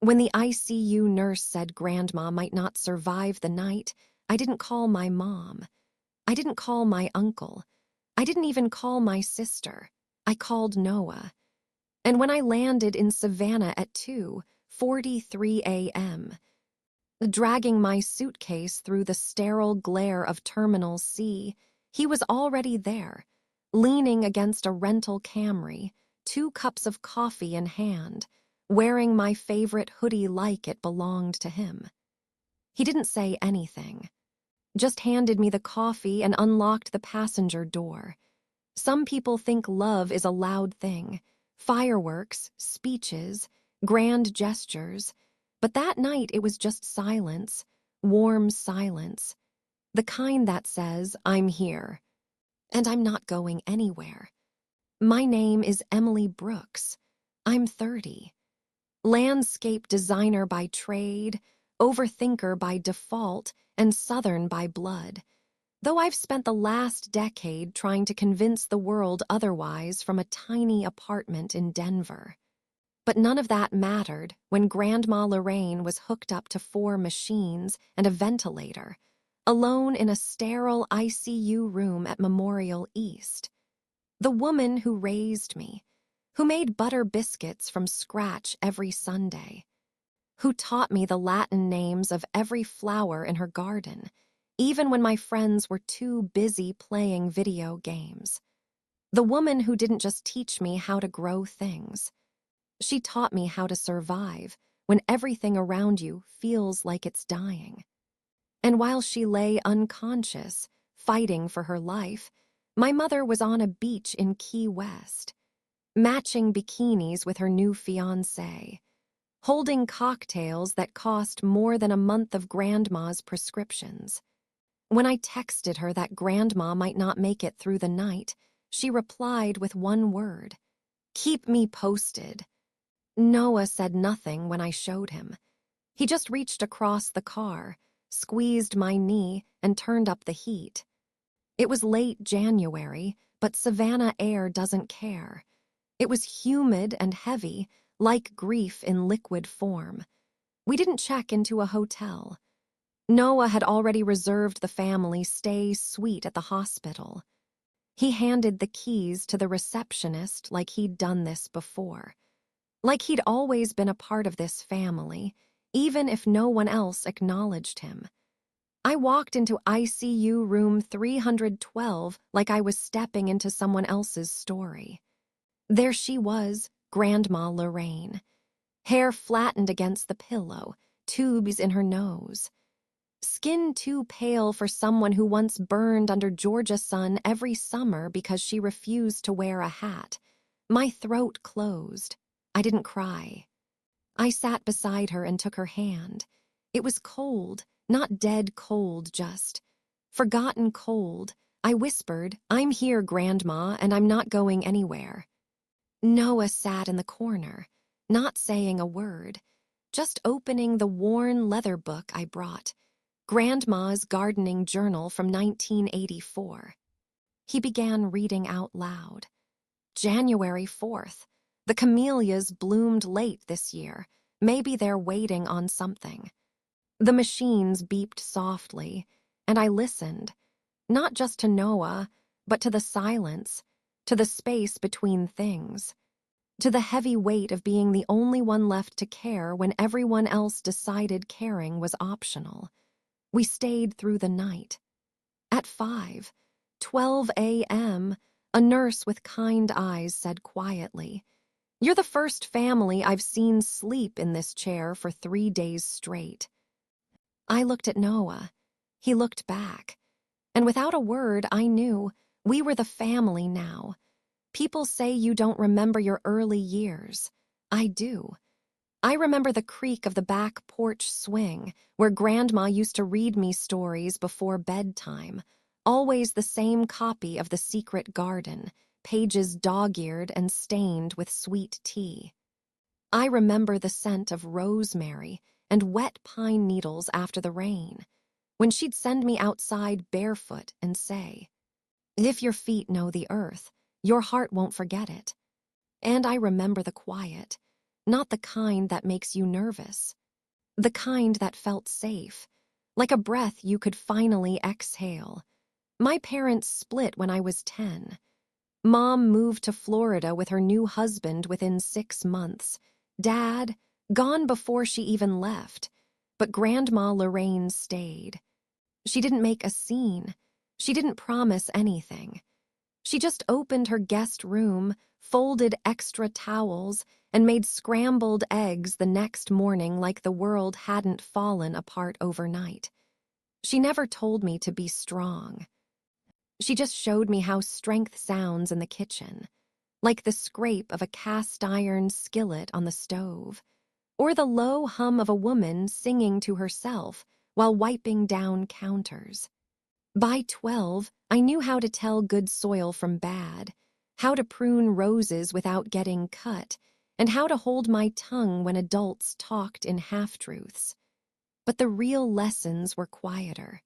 When the ICU nurse said Grandma might not survive the night, I didn't call my mom. I didn't call my uncle. I didn't even call my sister. I called Noah. And when I landed in Savannah at 2:43 a.m., dragging my suitcase through the sterile glare of Terminal C, he was already there, leaning against a rental Camry, 2 cups of coffee in hand, wearing my favorite hoodie like it belonged to him. He didn't say anything, just handed me the coffee and unlocked the passenger door. Some people think love is a loud thing, fireworks, speeches, grand gestures, but that night it was just silence, warm silence, the kind that says, I'm here, and I'm not going anywhere. My name is Emily Brooks. I'm 30. Landscape designer by trade, overthinker by default, and Southern by blood. Though I've spent the last decade trying to convince the world otherwise from a tiny apartment in Denver. But none of that mattered when Grandma Lorraine was hooked up to 4 machines and a ventilator, alone in a sterile ICU room at Memorial East. The woman who raised me, who made butter biscuits from scratch every Sunday, who taught me the Latin names of every flower in her garden, even when my friends were too busy playing video games. The woman who didn't just teach me how to grow things. She taught me how to survive when everything around you feels like it's dying. And while she lay unconscious, fighting for her life, my mother was on a beach in Key West, matching bikinis with her new fiancé, holding cocktails that cost more than a month of Grandma's prescriptions. When I texted her that Grandma might not make it through the night, she replied with one word, "Keep me posted." Noah said nothing when I showed him. He just reached across the car, squeezed my knee, and turned up the heat. It was late January, but Savannah air doesn't care. It was humid and heavy, like grief in liquid form. We didn't check into a hotel. Noah had already reserved the family stay suite at the hospital. He handed the keys to the receptionist like he'd done this before. Like he'd always been a part of this family, even if no one else acknowledged him. I walked into ICU room 312 like I was stepping into someone else's story. There she was, Grandma Lorraine. Hair flattened against the pillow, tubes in her nose. Skin too pale for someone who once burned under Georgia sun every summer because she refused to wear a hat. My throat closed. I didn't cry. I sat beside her and took her hand. It was cold, not dead cold, just forgotten cold. I whispered, "I'm here, Grandma, and I'm not going anywhere." Noah sat in the corner, not saying a word, just opening the worn leather book I brought, Grandma's gardening journal from 1984. He began reading out loud. January 4th. The camellias bloomed late this year. Maybe they're waiting on something. The machines beeped softly, and I listened, not just to Noah, but to the silence, to the space between things, to the heavy weight of being the only one left to care when everyone else decided caring was optional. We stayed through the night. At 5:12 a.m., a nurse with kind eyes said quietly, "You're the first family I've seen sleep in this chair for 3 days straight." I looked at Noah. He looked back. And without a word, I knew we were the family now. People say you don't remember your early years. I do. I remember the creak of the back porch swing, where Grandma used to read me stories before bedtime, always the same copy of The Secret Garden, pages dog-eared and stained with sweet tea. I remember the scent of rosemary and wet pine needles after the rain, when she'd send me outside barefoot and say, "If your feet know the earth, your heart won't forget it." And I remember the quiet, not the kind that makes you nervous. The kind that felt safe, like a breath you could finally exhale. My parents split when I was 10. Mom moved to Florida with her new husband within 6 months. Dad, gone before she even left. But Grandma Lorraine stayed. She didn't make a scene. She didn't promise anything. She just opened her guest room, folded extra towels, and made scrambled eggs the next morning like the world hadn't fallen apart overnight. She never told me to be strong. She just showed me how strength sounds in the kitchen, like the scrape of a cast-iron skillet on the stove, or the low hum of a woman singing to herself while wiping down counters. By 12, I knew how to tell good soil from bad, how to prune roses without getting cut, and how to hold my tongue when adults talked in half-truths. But the real lessons were quieter,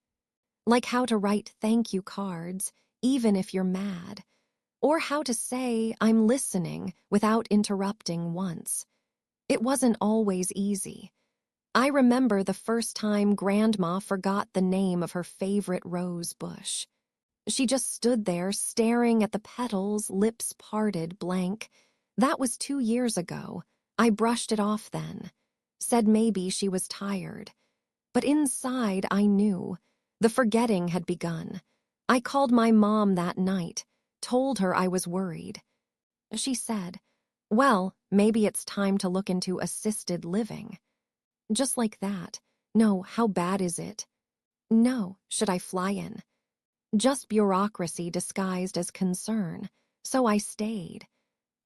like how to write thank you cards, even if you're mad, or how to say I'm listening without interrupting once. It wasn't always easy. I remember the first time Grandma forgot the name of her favorite rose bush. She just stood there staring at the petals, lips parted, blank. That was 2 years ago. I brushed it off then. Said maybe she was tired. But inside I knew. The forgetting had begun. I called my mom that night, told her I was worried. She said, well, maybe it's time to look into assisted living. Just like that. No, how bad is it? No, should I fly in? Just bureaucracy disguised as concern. So I stayed.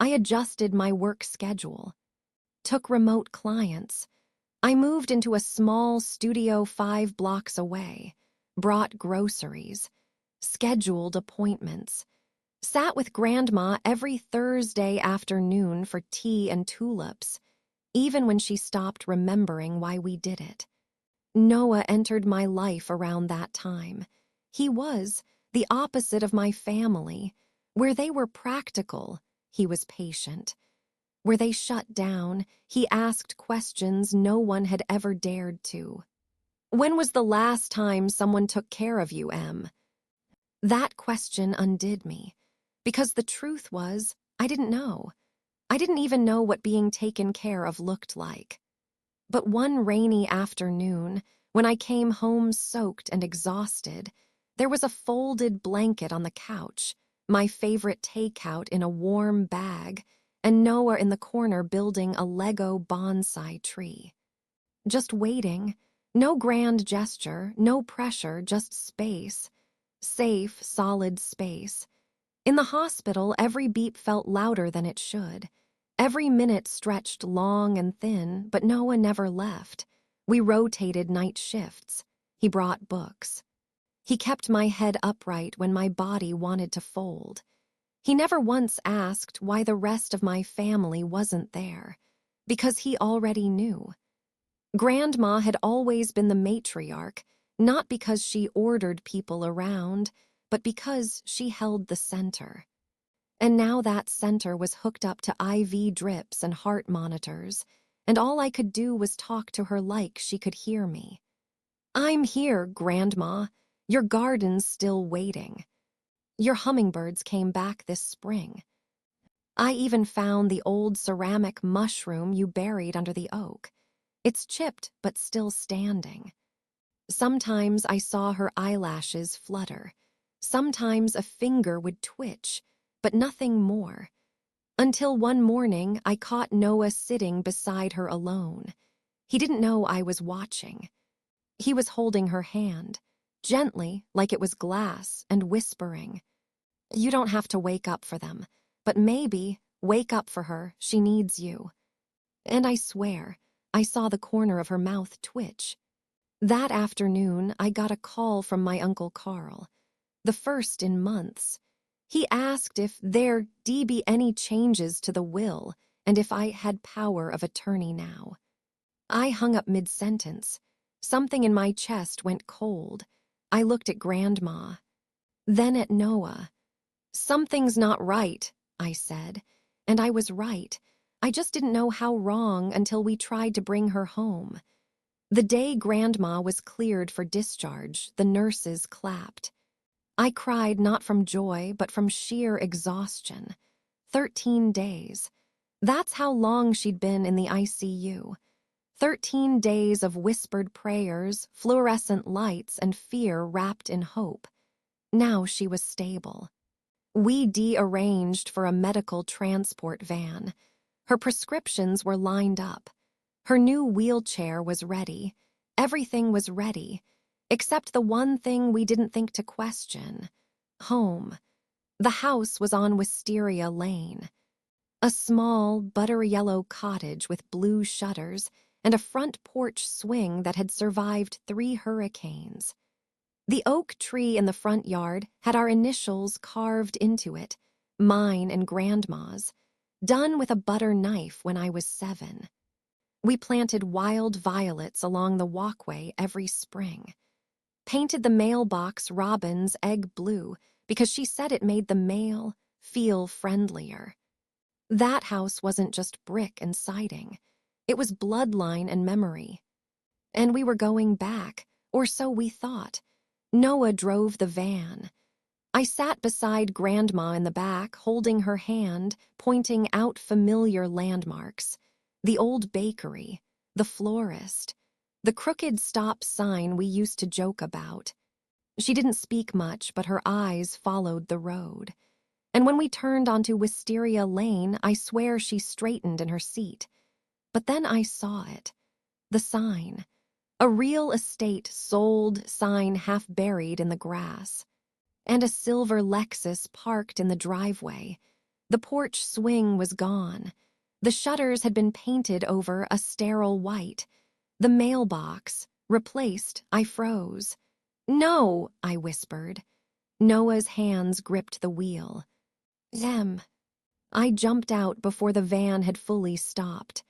I adjusted my work schedule. Took remote clients. I moved into a small studio 5 blocks away. Brought groceries. Scheduled appointments. Sat with Grandma every Thursday afternoon for tea and tulips, even when she stopped remembering why we did it. Noah entered my life around that time. He was the opposite of my family. Where they were practical, he was patient. Where they shut down, he asked questions no one had ever dared to. When was the last time someone took care of you, Em? That question undid me, because the truth was, I didn't know. I didn't even know what being taken care of looked like. But one rainy afternoon, when I came home soaked and exhausted, there was a folded blanket on the couch, my favorite takeout in a warm bag, and Noah in the corner building a Lego bonsai tree. Just waiting, no grand gesture, no pressure, just space. Safe, solid space. In the hospital, every beep felt louder than it should. Every minute stretched long and thin, but Noah never left. We rotated night shifts. He brought books. He kept my head upright when my body wanted to fold. He never once asked why the rest of my family wasn't there, because he already knew. Grandma had always been the matriarch, not because she ordered people around, but because she held the center. And now that center was hooked up to IV drips and heart monitors, and all I could do was talk to her like she could hear me. I'm here, Grandma. Your garden's still waiting. Your hummingbirds came back this spring. I even found the old ceramic mushroom you buried under the oak. It's chipped but still standing. Sometimes I saw her eyelashes flutter. Sometimes a finger would twitch, but nothing more. Until one morning I caught Noah sitting beside her alone. He didn't know I was watching. He was holding her hand, gently like it was glass, and whispering, "You don't have to wake up for them, but maybe wake up for her, she needs you." And I swear, I saw the corner of her mouth twitch. That afternoon, I got a call from my Uncle Carl, the first in months. He asked if there'd be any changes to the will and if I had power of attorney now. I hung up mid-sentence. Something in my chest went cold. I looked at Grandma, then at Noah. "Something's not right," I said, and I was right. I just didn't know how wrong until we tried to bring her home. The day Grandma was cleared for discharge, the nurses clapped. I cried not from joy, but from sheer exhaustion. 13 days. That's how long she'd been in the ICU. 13 days of whispered prayers, fluorescent lights, and fear wrapped in hope. Now she was stable. We de-arranged for a medical transport van. Her prescriptions were lined up. Her new wheelchair was ready. Everything was ready, except the one thing we didn't think to question. Home. The house was on Wisteria Lane. A small, buttery yellow cottage with blue shutters and a front porch swing that had survived 3 hurricanes. The oak tree in the front yard had our initials carved into it, mine and Grandma's, done with a butter knife when I was 7. We planted wild violets along the walkway every spring. Painted the mailbox Robin's egg blue because she said it made the mail feel friendlier. That house wasn't just brick and siding. It was bloodline and memory. And we were going back, or so we thought. Noah drove the van. I sat beside Grandma in the back, holding her hand, pointing out familiar landmarks. The old bakery, the florist, the crooked stop sign we used to joke about. She didn't speak much, but her eyes followed the road. And when we turned onto Wisteria Lane, I swear she straightened in her seat. But then I saw it. The sign. A real estate sold sign half buried in the grass. And a silver Lexus parked in the driveway. The porch swing was gone. The shutters had been painted over a sterile white. The mailbox, replaced, I froze. "No," I whispered. Noah's hands gripped the wheel. "Them." I jumped out before the van had fully stopped.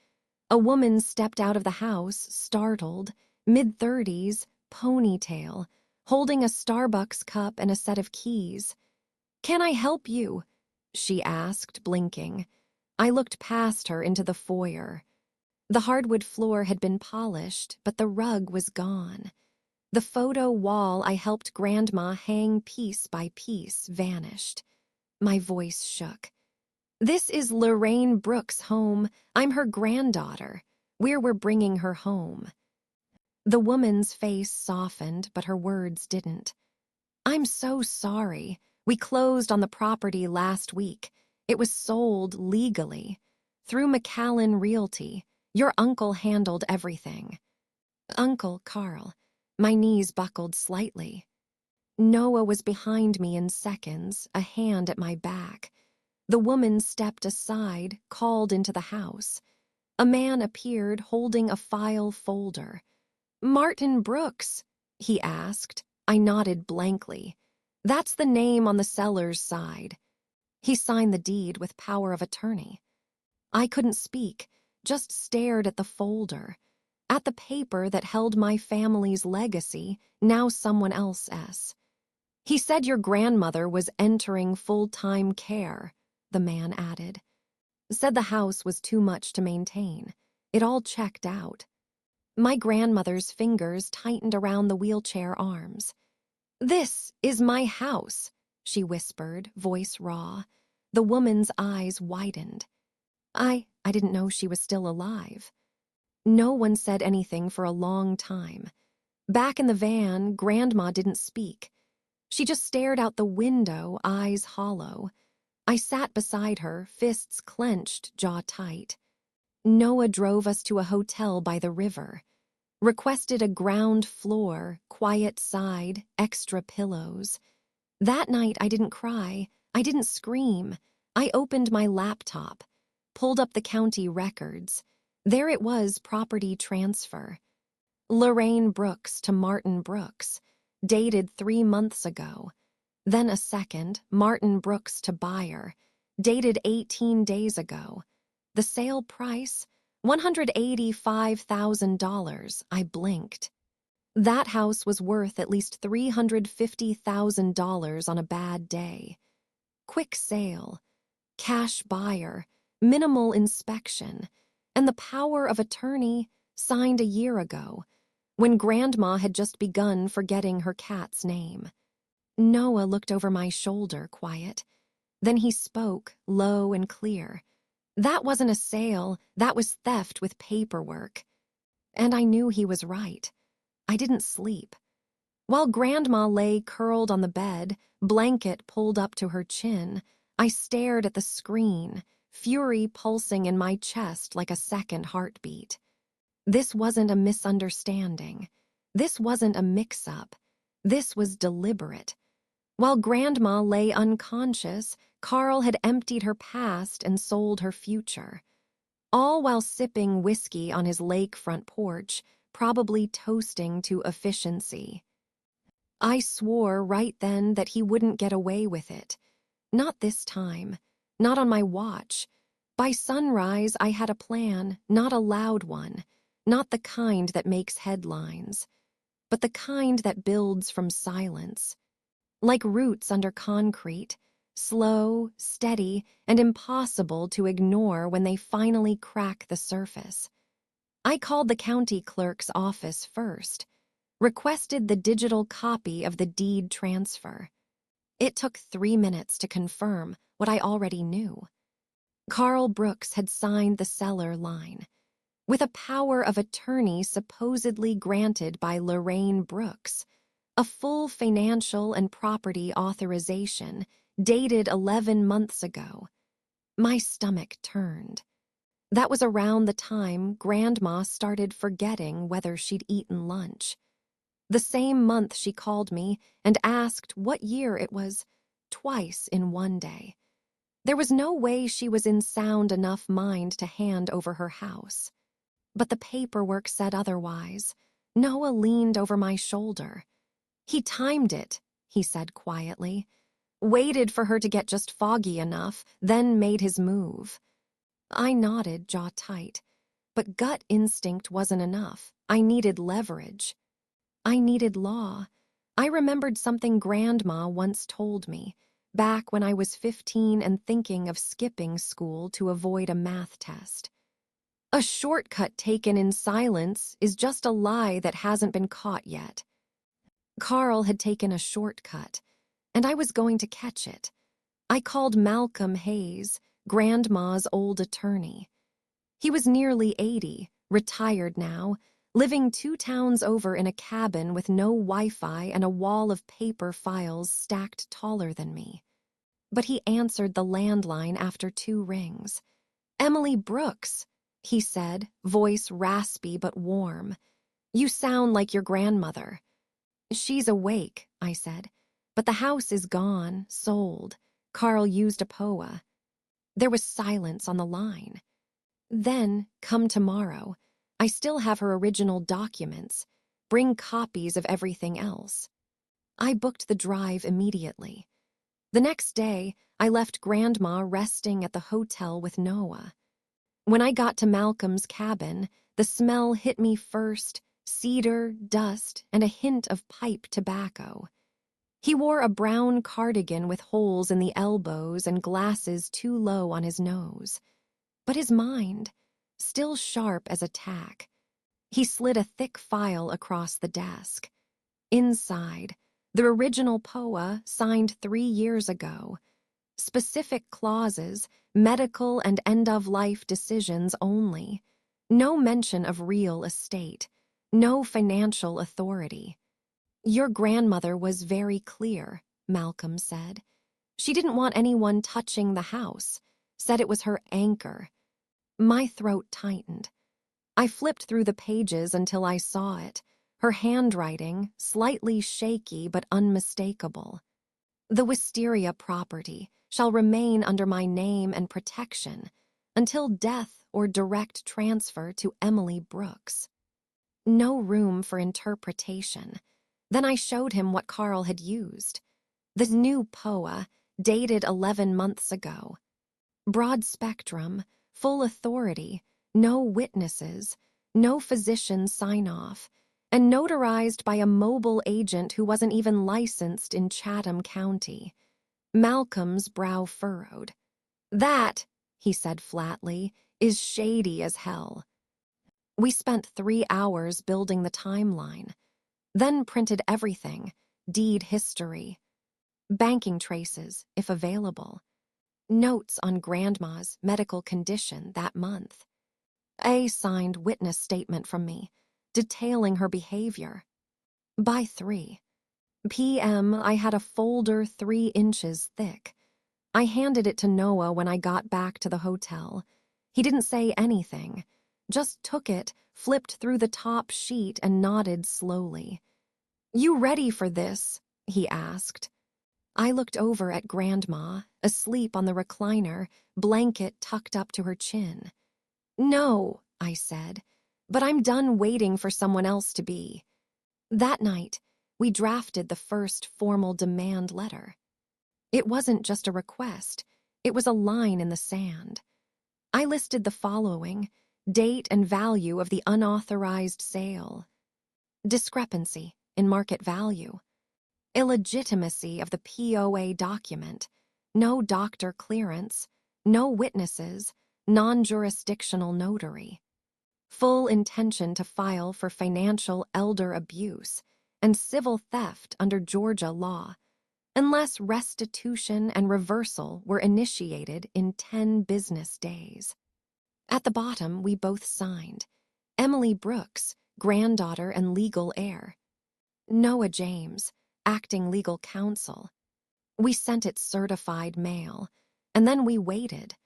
A woman stepped out of the house, startled, mid-30s, ponytail, holding a Starbucks cup and a set of keys. "Can I help you?" she asked, blinking. I looked past her into the foyer. The hardwood floor had been polished, but the rug was gone. The photo wall I helped Grandma hang piece by piece vanished. My voice shook. "This is Lorraine Brooks' home. I'm her granddaughter. We're bringing her home." The woman's face softened, but her words didn't. "I'm so sorry. We closed on the property last week. It was sold legally. Through McAllen Realty. Your uncle handled everything." "Uncle Carl." My knees buckled slightly. Noah was behind me in seconds, a hand at my back. The woman stepped aside, called into the house. A man appeared holding a file folder. "Martin Brooks?" he asked. I nodded blankly. "That's the name on the seller's side." He signed the deed with power of attorney. I couldn't speak, just stared at the folder, at the paper that held my family's legacy, now someone else's. "He said your grandmother was entering full-time care," the man added. "Said the house was too much to maintain. It all checked out." My grandmother's fingers tightened around the wheelchair arms. "This is my house," she whispered, voice raw. The woman's eyes widened. I didn't know she was still alive. No one said anything for a long time. Back in the van, Grandma didn't speak. She just stared out the window, eyes hollow. I sat beside her, fists clenched, jaw tight. Noah drove us to a hotel by the river. Requested a ground floor, quiet side, extra pillows. That night I didn't cry. I didn't scream. I opened my laptop, pulled up the county records. There it was, property transfer. Lorraine Brooks to Martin Brooks, dated 3 months ago. Then a second, Martin Brooks to buyer, dated 18 days ago. The sale price, $185,000. I blinked. That house was worth at least $350,000 on a bad day. Quick sale. Cash buyer. minimal inspection, and the power of attorney signed a year ago, when Grandma had just begun forgetting her cat's name. Noah looked over my shoulder, quiet. Then he spoke, low and clear. That wasn't a sale, that was theft with paperwork. And I knew he was right. I didn't sleep. While Grandma lay curled on the bed, blanket pulled up to her chin, I stared at the screen, fury pulsing in my chest like a second heartbeat. This wasn't a misunderstanding. This wasn't a mix-up. This was deliberate. While Grandma lay unconscious, Carl had emptied her past and sold her future. All while sipping whiskey on his lakefront porch, probably toasting to efficiency. I swore right then that he wouldn't get away with it. Not this time. Not on my watch. By sunrise, I had a plan, not a loud one. Not the kind that makes headlines, but the kind that builds from silence. Like roots under concrete, slow, steady, and impossible to ignore when they finally crack the surface. I called the county clerk's office first, requested the digital copy of the deed transfer. It took 3 minutes to confirm what I already knew. Carl Brooks had signed the seller line. With a power of attorney supposedly granted by Lorraine Brooks, a full financial and property authorization dated 11 months ago. My stomach turned. That was around the time Grandma started forgetting whether she'd eaten lunch. The same month she called me and asked what year it was, twice in one day. There was no way she was in sound enough mind to hand over her house. But the paperwork said otherwise. Noah leaned over my shoulder. He timed it, he said quietly. Waited for her to get just foggy enough, then made his move. I nodded, jaw tight. But gut instinct wasn't enough. I needed leverage. I needed law. I remembered something Grandma once told me, back when I was 15 and thinking of skipping school to avoid a math test. A shortcut taken in silence is just a lie that hasn't been caught yet. Carl had taken a shortcut, and I was going to catch it. I called Malcolm Hayes, Grandma's old attorney. He was nearly 80, retired now, living 2 towns over in a cabin with no Wi-Fi and a wall of paper files stacked taller than me. But he answered the landline after 2 rings. "Emily Brooks," he said, voice raspy but warm. "You sound like your grandmother." "She's awake," I said, "but the house is gone, sold. Carl used a POA." There was silence on the line. "Then, come tomorrow. I still have her original documents. Bring copies of everything else." I booked the drive immediately. The next day, I left Grandma resting at the hotel with Noah. When I got to Malcolm's cabin, the smell hit me first, cedar, dust, and a hint of pipe tobacco. He wore a brown cardigan with holes in the elbows and glasses too low on his nose. But his mind, still sharp as a tack. He slid a thick file across the desk. Inside, the original POA signed 3 years ago. Specific clauses, medical and end-of-life decisions only. No mention of real estate. No financial authority. "Your grandmother was very clear," Malcolm said. "She didn't want anyone touching the house. Said it was her anchor." My throat tightened. I flipped through the pages until I saw it. Her handwriting, slightly shaky but unmistakable. "The wisteria property shall remain under my name and protection until death or direct transfer to Emily Brooks." No room for interpretation. Then I showed him what Carl had used. The new POA, dated 11 months ago. Broad spectrum, full authority, no witnesses, no physician sign-off, and notarized by a mobile agent who wasn't even licensed in Chatham County. Malcolm's brow furrowed. "That," he said flatly, is shady as hell. We spent 3 hours building the timeline, then printed everything, deed history, banking traces, if available, notes on Grandma's medical condition that month. A signed witness statement from me, detailing her behavior. By 3 p.m., I had a folder 3 inches thick. I handed it to Noah when I got back to the hotel. He didn't say anything, just took it, flipped through the top sheet, and nodded slowly. "You ready for this?" he asked. I looked over at Grandma, asleep on the recliner, blanket tucked up to her chin. "No," I said, "but I'm done waiting for someone else to be." That night, we drafted the first formal demand letter. It wasn't just a request, it was a line in the sand. I listed the following: date and value of the unauthorized sale, discrepancy in market value, illegitimacy of the POA document, no doctor clearance, no witnesses, non-jurisdictional notary, full intention to file for financial elder abuse and civil theft under Georgia law, unless restitution and reversal were initiated in 10 business days. At the bottom, we both signed: Emily Brooks, granddaughter and legal heir; Noah James, acting legal counsel. We sent it certified mail, and then we waited.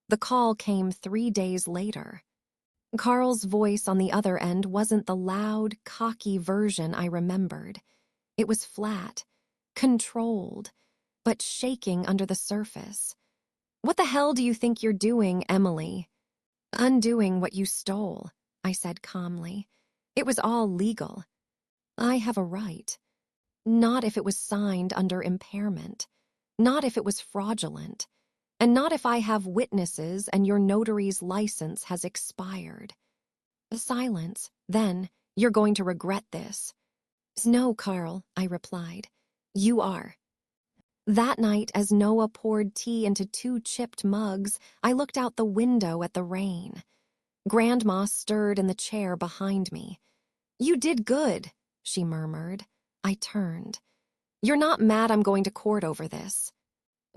The call came 3 days later. Carl's voice on the other end wasn't the loud, cocky version I remembered. It was flat, controlled, but shaking under the surface. "What the hell do you think you're doing, Emily?" "Undoing what you stole," I said calmly. "It was all legal. I have a right. Not if it was signed under impairment. Not if it was fraudulent. And not if I have witnesses and your notary's license has expired." A silence. Then, "You're going to regret this." "No, Carl," I replied. "You are." That night, as Noah poured tea into 2 chipped mugs, I looked out the window at the rain. Grandma stirred in the chair behind me. "You did good," she murmured. I turned. "You're not mad I'm going to court over this?"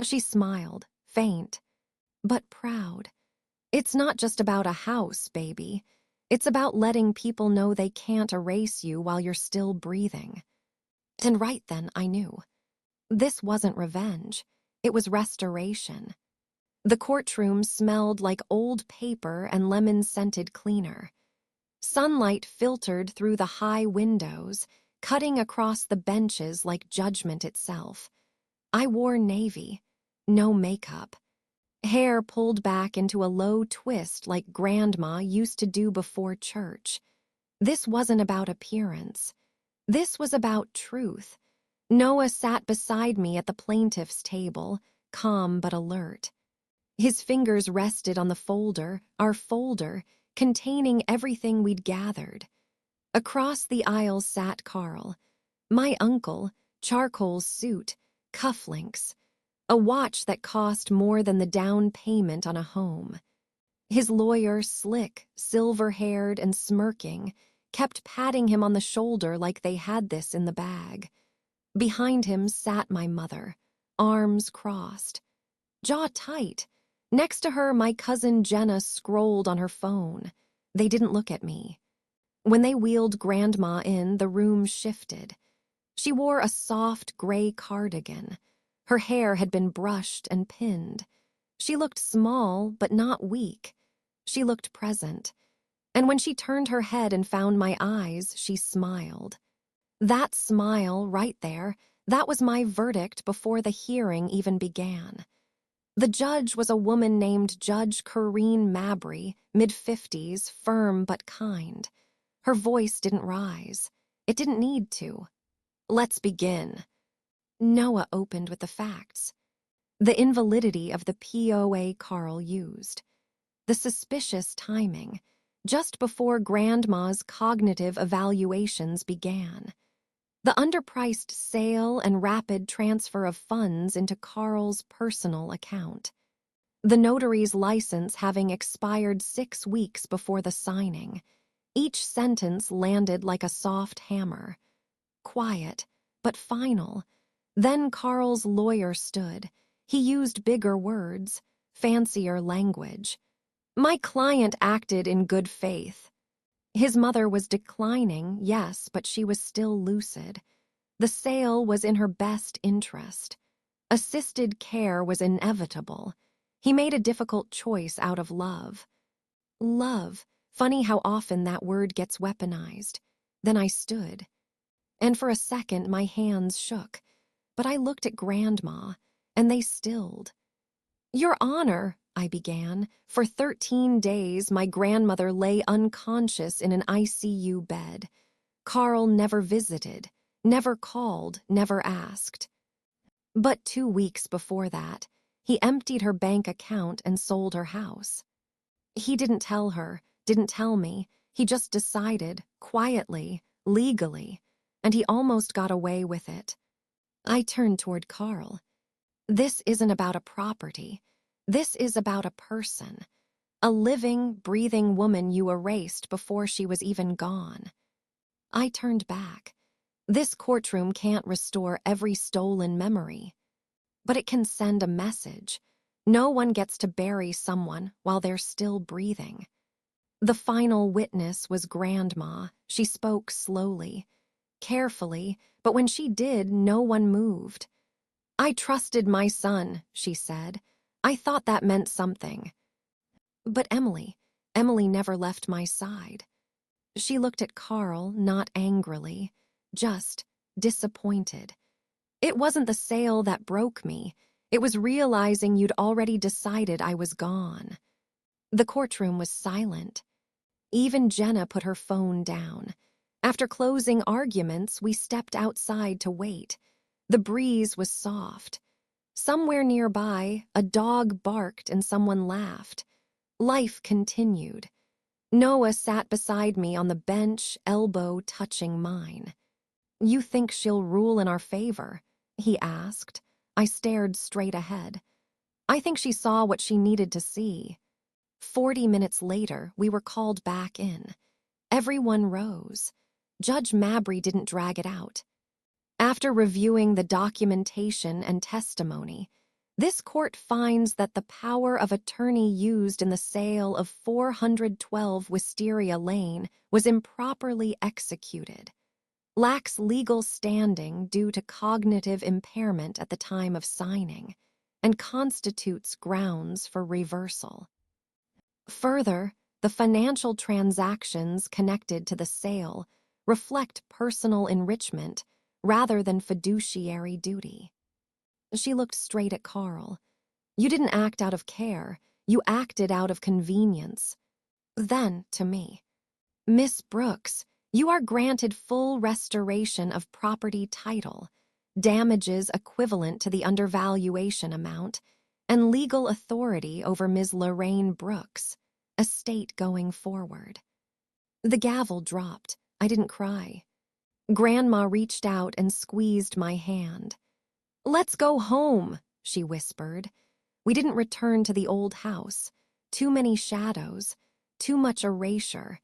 She smiled, faint, but proud. "It's not just about a house, baby. It's about letting people know they can't erase you while you're still breathing." And right then, I knew. This wasn't revenge. It was restoration. The courtroom smelled like old paper and lemon-scented cleaner. Sunlight filtered through the high windows, cutting across the benches like judgment itself. I wore navy, no makeup, hair pulled back into a low twist like Grandma used to do before church. This wasn't about appearance. This was about truth. Noah sat beside me at the plaintiff's table, calm but alert. His fingers rested on the folder, our folder, containing everything we'd gathered. Across the aisle sat Carl, my uncle, charcoal suit, cufflinks, a watch that cost more than the down payment on a home. His lawyer, slick, silver-haired and smirking, kept patting him on the shoulder like they had this in the bag. Behind him sat my mother, arms crossed, jaw tight. Next to her, my cousin Jenna scrolled on her phone. They didn't look at me. When they wheeled Grandma in, the room shifted. She wore a soft gray cardigan. Her hair had been brushed and pinned. She looked small, but not weak. She looked present. And when she turned her head and found my eyes, she smiled. That smile, right there, that was my verdict before the hearing even began. The judge was a woman named Judge Corrine Mabry, mid-50s, firm but kind. Her voice didn't rise. It didn't need to. "Let's begin." Noah opened with the facts. The invalidity of the POA Carl used. The suspicious timing, just before Grandma's cognitive evaluations began. The underpriced sale and rapid transfer of funds into Carl's personal account. the notary's license having expired 6 weeks before the signing. Each sentence landed like a soft hammer. Quiet, but final. Then Carl's lawyer stood. He used bigger words, fancier language. My client acted in good faith. His mother was declining, yes, but she was still lucid. The sale was in her best interest. Assisted care was inevitable. He made a difficult choice out of love. Love. Funny how often that word gets weaponized. Then I stood. And for a second my hands shook. But I looked at Grandma, and they stilled. Your Honor, I began. For 13 days my grandmother lay unconscious in an ICU bed. Carl never visited, never called, never asked. But 2 weeks before that, he emptied her bank account and sold her house. He didn't tell her, didn't tell me. He just decided, quietly, legally, and he almost got away with it. I turned toward Carl. This isn't about a property. This is about a person. A living, breathing woman you erased before she was even gone. I turned back. This courtroom can't restore every stolen memory. But it can send a message. No one gets to bury someone while they're still breathing. The final witness was Grandma. She spoke slowly, carefully, but when she did, no one moved. I trusted my son, she said. I thought that meant something. But Emily never left my side. She looked at Carl, not angrily, just disappointed. It wasn't the sale that broke me. It was realizing you'd already decided I was gone. The courtroom was silent. Even Jenna put her phone down. After closing arguments, we stepped outside to wait. The breeze was soft. Somewhere nearby, a dog barked and someone laughed. Life continued. Noah sat beside me on the bench, elbow touching mine. You think she'll rule in our favor? He asked. I stared straight ahead. I think she saw what she needed to see. 40 minutes later, we were called back in. Everyone rose. Judge Mabry didn't drag it out. After reviewing the documentation and testimony, this court finds that the power of attorney used in the sale of 412 Wisteria Lane was improperly executed, lacks legal standing due to cognitive impairment at the time of signing, and constitutes grounds for reversal. Further, the financial transactions connected to the sale reflect personal enrichment rather than fiduciary duty. She looked straight at Carl. You didn't act out of care. You acted out of convenience. Then, to me, Miss Brooks, you are granted full restoration of property title, damages equivalent to the undervaluation amount, and legal authority over Ms. Lorraine Brooks, estate going forward. The gavel dropped. I didn't cry. Grandma reached out and squeezed my hand. Let's go home, she whispered. We didn't return to the old house. Too many shadows, too much erasure.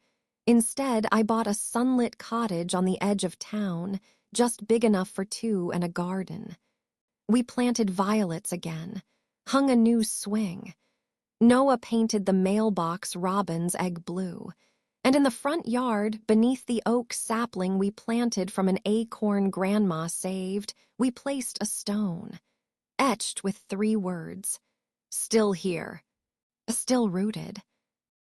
Instead, I bought a sunlit cottage on the edge of town, just big enough for two and a garden. We planted violets again, hung a new swing. Noah painted the mailbox robin's egg blue. And in the front yard, beneath the oak sapling we planted from an acorn Grandma saved, we placed a stone, etched with 3 words. Still here. Still rooted.